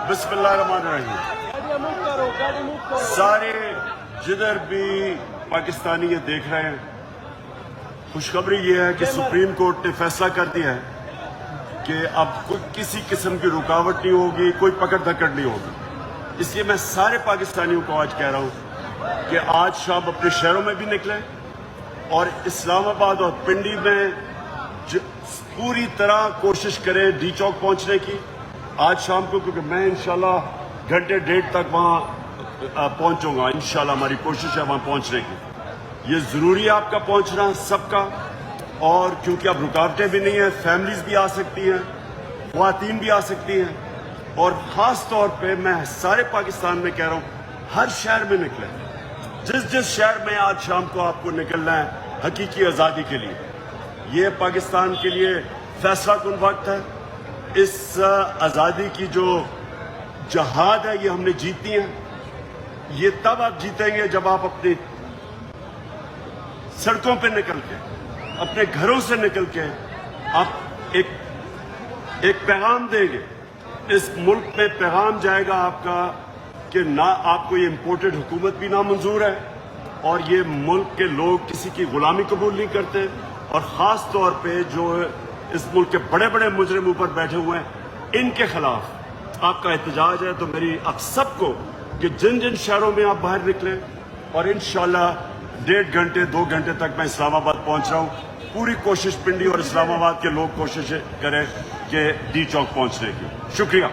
بسم اللہ الرحمن الرحیم. سارے جدھر بھی پاکستانی یہ دیکھ رہے ہیں، خوشخبری یہ ہے کہ سپریم کورٹ نے فیصلہ کر دیا ہے کہ اب کسی قسم کی رکاوٹ نہیں ہوگی، کوئی پکڑ دھکڑ نہیں ہوگی. اس لیے میں سارے پاکستانیوں کو آج کہہ رہا ہوں کہ آج شام اپنے شہروں میں بھی نکلیں اور اسلام آباد اور پنڈی میں پوری طرح کوشش کریں ڈی چوک پہنچنے کی آج شام کو، کیونکہ میں انشاءاللہ گھنٹے ڈیڑھ تک وہاں پہنچوں گا. انشاءاللہ ہماری کوشش ہے وہاں پہنچنے کی. یہ ضروری ہے آپ کا پہنچنا سب کا، اور کیونکہ اب رکاوٹیں بھی نہیں ہیں، فیملیز بھی آ سکتی ہیں، خواتین بھی آ سکتی ہیں، اور خاص طور پہ میں سارے پاکستان میں کہہ رہا ہوں ہر شہر میں نکلیں. جس شہر میں آج شام کو آپ کو نکلنا ہے حقیقی آزادی کے لیے. یہ پاکستان کے لیے فیصلہ کن وقت ہے. اس آزادی کی جو جہاد ہے یہ ہم نے جیتنی ہے. یہ تب آپ جیتیں گے جب آپ اپنی سڑکوں پہ نکل کے، اپنے گھروں سے نکل کے آپ ایک پیغام دیں گے. اس ملک میں پیغام جائے گا آپ کا کہ نہ آپ کو یہ امپورٹڈ حکومت بھی نامنظور ہے، اور یہ ملک کے لوگ کسی کی غلامی قبول نہیں کرتے، اور خاص طور پہ جو اس ملک کے بڑے بڑے مجرم اوپر بیٹھے ہوئے ہیں ان کے خلاف آپ کا احتجاج ہے. تو میری آپ سب کو کہ جن شہروں میں آپ باہر نکلیں، اور انشاءاللہ 1.5 گھنٹے 2 گھنٹے تک میں اسلام آباد پہنچ رہا ہوں. پوری کوشش پنڈی اور اسلام آباد کے لوگ کوشش کریں کہ ڈی چوک پہنچنے کی. شکریہ.